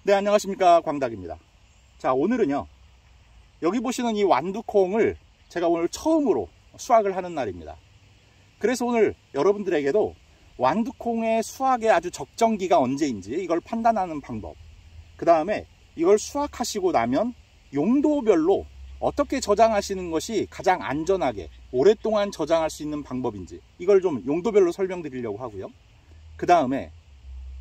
네, 안녕하십니까, 광닭입니다. 자, 오늘은요, 여기 보시는 이 완두콩을 제가 오늘 처음으로 수확을 하는 날입니다. 그래서 오늘 여러분들에게도 완두콩의 수확의 아주 적정기가 언제인지 이걸 판단하는 방법, 그 다음에 이걸 수확하시고 나면 용도별로 어떻게 저장하시는 것이 가장 안전하게 오랫동안 저장할 수 있는 방법인지 이걸 좀 용도별로 설명드리려고 하고요. 그 다음에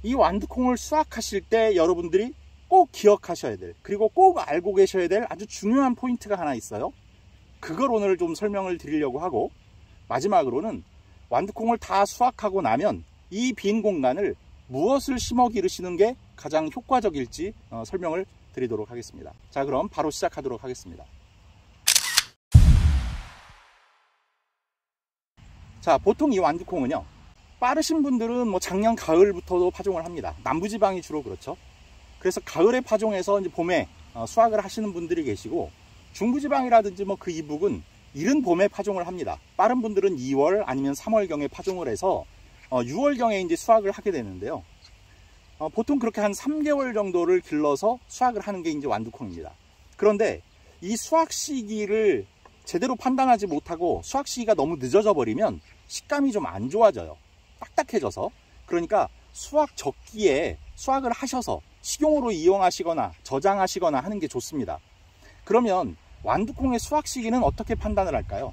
이 완두콩을 수확하실 때 여러분들이 꼭 기억하셔야 될, 그리고 꼭 알고 계셔야 될 아주 중요한 포인트가 하나 있어요. 그걸 오늘 좀 설명을 드리려고 하고, 마지막으로는 완두콩을 다 수확하고 나면 이 빈 공간을 무엇을 심어 기르시는 게 가장 효과적일지 설명을 드리도록 하겠습니다. 자, 그럼 바로 시작하도록 하겠습니다. 자, 보통 이 완두콩은요, 빠르신 분들은 뭐 작년 가을부터도 파종을 합니다. 남부지방이 주로 그렇죠. 그래서 가을에 파종해서 이제 봄에 수확을 하시는 분들이 계시고, 중부지방이라든지 뭐 그 이북은 이른 봄에 파종을 합니다. 빠른 분들은 2월 아니면 3월경에 파종을 해서 6월경에 이제 수확을 하게 되는데요. 보통 그렇게 한 3개월 정도를 길러서 수확을 하는 게 이제 완두콩입니다. 그런데 이 수확 시기를 제대로 판단하지 못하고 수확 시기가 너무 늦어져 버리면 식감이 좀 안 좋아져요. 딱딱해져서. 그러니까 수확 적기에 수확을 하셔서 식용으로 이용하시거나 저장하시거나 하는 게 좋습니다. 그러면 완두콩의 수확 시기는 어떻게 판단을 할까요?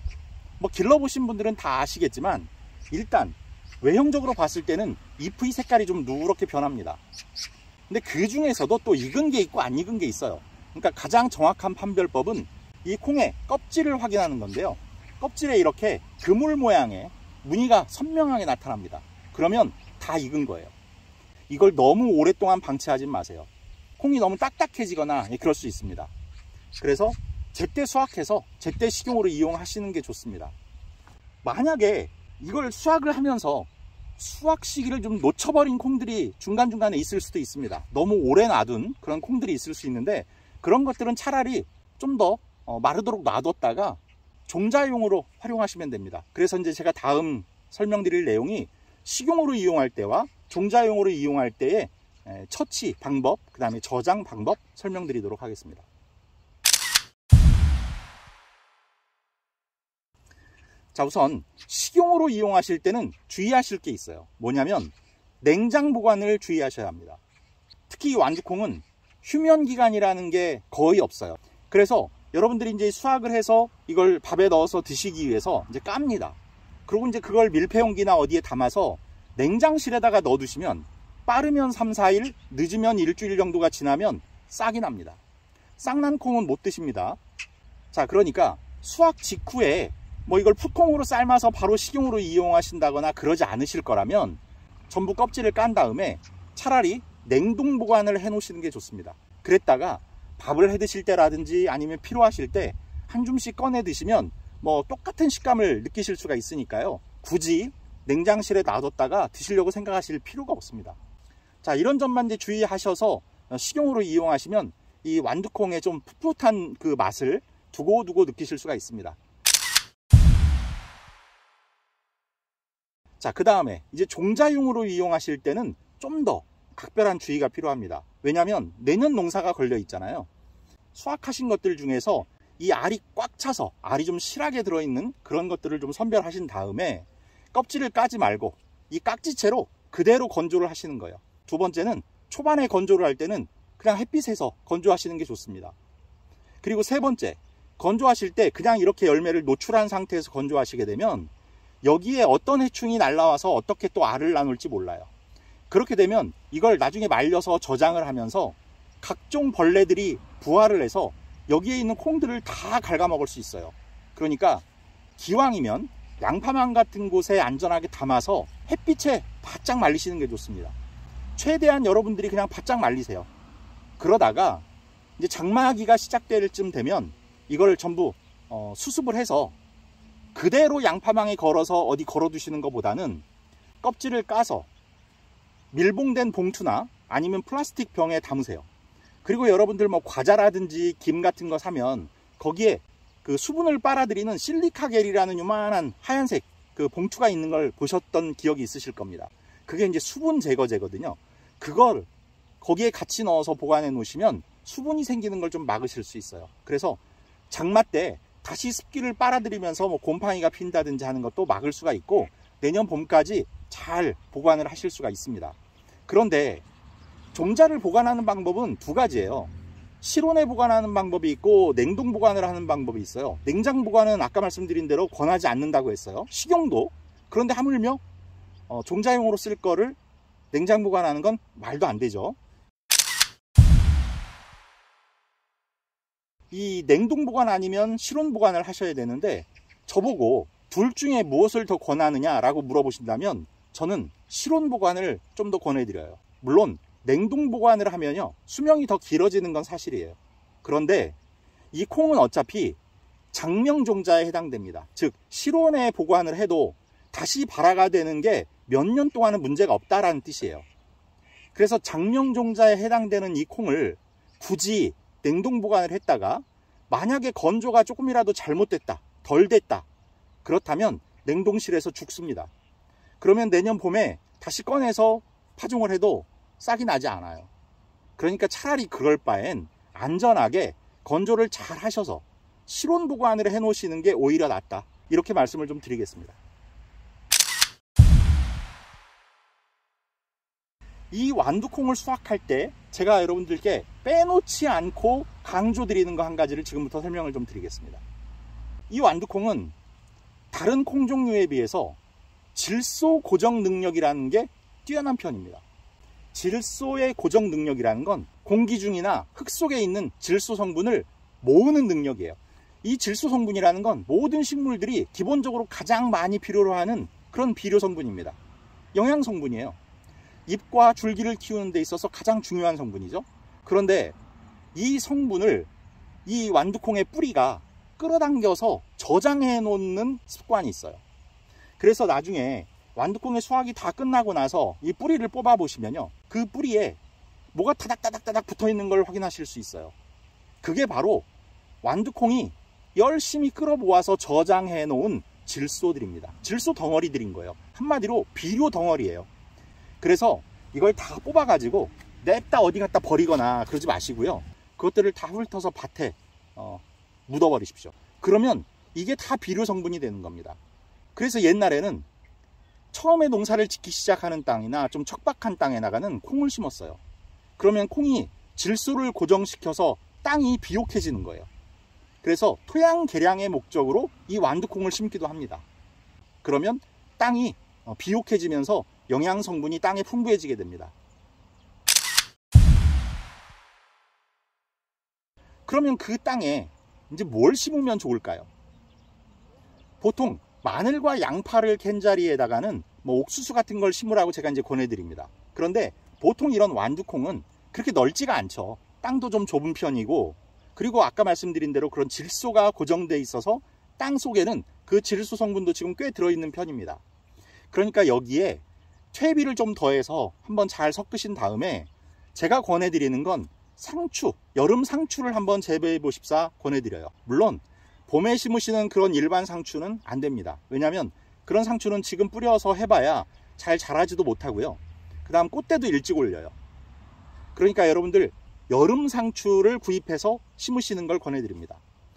뭐 길러보신 분들은 다 아시겠지만 일단 외형적으로 봤을 때는 잎의 색깔이 좀 누렇게 변합니다. 근데 그 중에서도 또 익은 게 있고 안 익은 게 있어요. 그러니까 가장 정확한 판별법은 이 콩의 껍질을 확인하는 건데요. 껍질에 이렇게 그물 모양의 무늬가 선명하게 나타납니다. 그러면 다 익은 거예요. 이걸 너무 오랫동안 방치하지 마세요. 콩이 너무 딱딱해지거나 그럴 수 있습니다. 그래서 제때 수확해서 제때 식용으로 이용하시는 게 좋습니다. 만약에 이걸 수확을 하면서 수확 시기를 좀 놓쳐버린 콩들이 중간중간에 있을 수도 있습니다. 너무 오래 놔둔 그런 콩들이 있을 수 있는데, 그런 것들은 차라리 좀 더 마르도록 놔뒀다가 종자용으로 활용하시면 됩니다. 그래서 이제 제가 다음 설명드릴 내용이 식용으로 이용할 때와 종자용으로 이용할 때의 처치 방법, 그 다음에 저장 방법 설명드리도록 하겠습니다. 자, 우선 식용으로 이용하실 때는 주의하실 게 있어요. 뭐냐면 냉장 보관을 주의하셔야 합니다. 특히 이 완두콩은 휴면 기간이라는 게 거의 없어요. 그래서 여러분들이 이제 수확을 해서 이걸 밥에 넣어서 드시기 위해서 이제 깝니다. 그리고 이제 그걸 밀폐용기나 어디에 담아서 냉장실에다가 넣어두시면 빠르면 3, 4일, 늦으면 일주일 정도가 지나면 싹이 납니다. 싹난 콩은 못 드십니다. 자, 그러니까 수확 직후에 뭐 이걸 풋콩으로 삶아서 바로 식용으로 이용하신다거나 그러지 않으실 거라면 전부 껍질을 깐 다음에 차라리 냉동 보관을 해 놓으시는 게 좋습니다. 그랬다가 밥을 해 드실 때라든지 아니면 필요하실 때 한 줌씩 꺼내 드시면 뭐 똑같은 식감을 느끼실 수가 있으니까요. 굳이 냉장실에 놔뒀다가 드시려고 생각하실 필요가 없습니다. 자, 이런 점만 이제 주의하셔서 식용으로 이용하시면 이 완두콩의 좀 풋풋한 그 맛을 두고두고 느끼실 수가 있습니다. 자, 그 다음에 이제 종자용으로 이용하실 때는 좀 더 각별한 주의가 필요합니다. 왜냐하면 내년 농사가 걸려 있잖아요. 수확하신 것들 중에서 이 알이 꽉 차서 알이 좀 실하게 들어있는 그런 것들을 좀 선별하신 다음에 껍질을 까지 말고 이 깍지채로 그대로 건조를 하시는 거예요. 두 번째는 초반에 건조를 할 때는 그냥 햇빛에서 건조하시는 게 좋습니다. 그리고 세 번째, 건조하실 때 그냥 이렇게 열매를 노출한 상태에서 건조하시게 되면 여기에 어떤 해충이 날라와서 어떻게 또 알을 나눌지 몰라요. 그렇게 되면 이걸 나중에 말려서 저장을 하면서 각종 벌레들이 부화를 해서 여기에 있는 콩들을 다 갉아먹을 수 있어요. 그러니까 기왕이면 양파망 같은 곳에 안전하게 담아서 햇빛에 바짝 말리시는 게 좋습니다. 최대한 여러분들이 그냥 바짝 말리세요. 그러다가 이제 장마기가 시작될 쯤 되면 이걸 전부 수습을 해서 그대로 양파망에 걸어서 어디 걸어 두시는 것보다는 껍질을 까서 밀봉된 봉투나 아니면 플라스틱 병에 담으세요. 그리고 여러분들 뭐 과자라든지 김 같은 거 사면 거기에 그 수분을 빨아들이는 실리카 겔이라는 요만한 하얀색 그 봉투가 있는 걸 보셨던 기억이 있으실 겁니다. 그게 이제 수분 제거제거든요. 그걸 거기에 같이 넣어서 보관해 놓으시면 수분이 생기는 걸 좀 막으실 수 있어요. 그래서 장마 때 다시 습기를 빨아들이면서 뭐 곰팡이가 핀다든지 하는 것도 막을 수가 있고 내년 봄까지 잘 보관을 하실 수가 있습니다. 그런데 종자를 보관하는 방법은 두 가지예요. 실온에 보관하는 방법이 있고 냉동 보관을 하는 방법이 있어요. 냉장 보관은 아까 말씀드린 대로 권하지 않는다고 했어요. 식용도. 그런데 하물며 종자용으로 쓸 거를 냉장 보관하는 건 말도 안 되죠. 이 냉동 보관 아니면 실온 보관을 하셔야 되는데 저보고 둘 중에 무엇을 더 권하느냐라고 물어보신다면 저는 실온 보관을 좀 더 권해드려요. 물론 냉동 보관을 하면요 수명이 더 길어지는 건 사실이에요. 그런데 이 콩은 어차피 장명 종자에 해당됩니다. 즉 실온에 보관을 해도 다시 발화가 되는 게 몇 년 동안은 문제가 없다라는 뜻이에요. 그래서 장명 종자에 해당되는 이 콩을 굳이 냉동 보관을 했다가 만약에 건조가 조금이라도 잘못됐다, 덜 됐다, 그렇다면 냉동실에서 죽습니다. 그러면 내년 봄에 다시 꺼내서 파종을 해도 싹이 나지 않아요. 그러니까 차라리 그럴 바엔 안전하게 건조를 잘 하셔서 실온 보관을 해 놓으시는 게 오히려 낫다, 이렇게 말씀을 좀 드리겠습니다. 이 완두콩을 수확할 때 제가 여러분들께 빼놓지 않고 강조드리는 거 한 가지를 지금부터 설명을 좀 드리겠습니다. 이 완두콩은 다른 콩 종류에 비해서 질소 고정 능력이라는 게 뛰어난 편입니다. 질소의 고정 능력이라는 건 공기 중이나 흙 속에 있는 질소 성분을 모으는 능력이에요. 이 질소 성분이라는 건 모든 식물들이 기본적으로 가장 많이 필요로 하는 그런 비료 성분입니다. 영양 성분이에요. 잎과 줄기를 키우는 데 있어서 가장 중요한 성분이죠. 그런데 이 성분을 이 완두콩의 뿌리가 끌어당겨서 저장해 놓는 습관이 있어요. 그래서 나중에 완두콩의 수확이 다 끝나고 나서 이 뿌리를 뽑아 보시면요 그 뿌리에 뭐가 타닥타닥타닥 붙어 있는 걸 확인하실 수 있어요. 그게 바로 완두콩이 열심히 끌어 모아서 저장해 놓은 질소들입니다. 질소 덩어리들인 거예요. 한마디로 비료 덩어리예요. 그래서 이걸 다 뽑아 가지고 냅다 어디 갖다 버리거나 그러지 마시고요, 그것들을 다 훑어서 밭에 묻어 버리십시오. 그러면 이게 다 비료 성분이 되는 겁니다. 그래서 옛날에는 처음에 농사를 짓기 시작하는 땅이나 좀 척박한 땅에다가는 콩을 심었어요. 그러면 콩이 질소를 고정시켜서 땅이 비옥해지는 거예요. 그래서 토양 개량의 목적으로 이 완두콩을 심기도 합니다. 그러면 땅이 비옥해지면서 영양 성분이 땅에 풍부해지게 됩니다. 그러면 그 땅에 이제 뭘 심으면 좋을까요? 보통 마늘과 양파를 캔 자리에다가는 뭐 옥수수 같은 걸 심으라고 제가 이제 권해드립니다. 그런데 보통 이런 완두콩은 그렇게 넓지가 않죠. 땅도 좀 좁은 편이고, 그리고 아까 말씀드린 대로 그런 질소가 고정돼 있어서 땅 속에는 그 질소 성분도 지금 꽤 들어있는 편입니다. 그러니까 여기에 퇴비를 좀 더해서 한번 잘 섞으신 다음에 제가 권해드리는 건 상추, 여름 상추를 한번 재배해 보십사 권해드려요. 물론 봄에 심으시는 그런 일반 상추는 안 됩니다. 왜냐하면 그런 상추는 지금 뿌려서 해봐야 잘 자라지도 못하고요, 그 다음 꽃대도 일찍 올려요. 그러니까 여러분들 여름 상추를 구입해서 심으시는 걸 권해드립니다.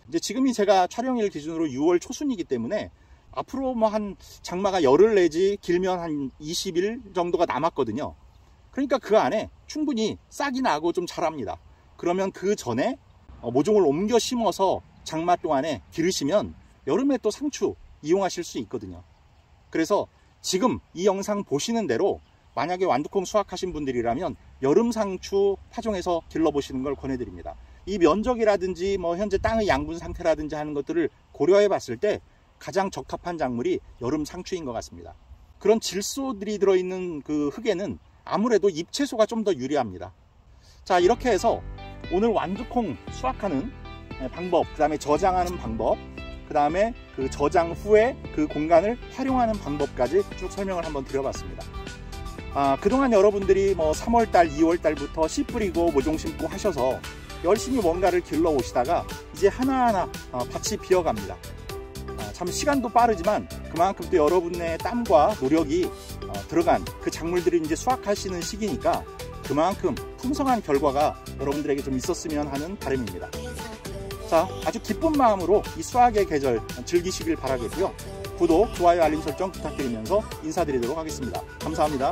이제 지금이 제가 촬영일 기준으로 6월 초순이기 때문에 앞으로 뭐 한 장마가 열흘 내지 길면 한 20일 정도가 남았거든요. 그러니까 그 안에 충분히 싹이 나고 좀 자랍니다. 그러면 그 전에 모종을 옮겨 심어서 장마 동안에 기르시면 여름에 또 상추 이용하실 수 있거든요. 그래서 지금 이 영상 보시는 대로 만약에 완두콩 수확하신 분들이라면 여름 상추 파종해서 길러보시는 걸 권해드립니다. 이 면적이라든지 뭐 현재 땅의 양분 상태라든지 하는 것들을 고려해 봤을 때 가장 적합한 작물이 여름 상추인 것 같습니다. 그런 질소들이 들어있는 그 흙에는 아무래도 잎채소가 좀 더 유리합니다. 자, 이렇게 해서 오늘 완두콩 수확하는 방법, 그 다음에 저장하는 방법, 그 다음에 그 저장 후에 그 공간을 활용하는 방법까지 쭉 설명을 한번 드려봤습니다. 그동안 여러분들이 뭐 3월달, 2월달부터 씨 뿌리고 모종 심고 하셔서 열심히 뭔가를 길러 오시다가 이제 하나하나 밭이 비어갑니다. 참 시간도 빠르지만 그만큼 또 여러분의 땀과 노력이 들어간 그 작물들이 이제 수확하시는 시기니까 그만큼 풍성한 결과가 여러분들에게 좀 있었으면 하는 바람입니다. 자, 아주 기쁜 마음으로 이 수학의 계절 즐기시길 바라겠고요. 구독, 좋아요, 알림 설정 부탁드리면서 인사드리도록 하겠습니다. 감사합니다.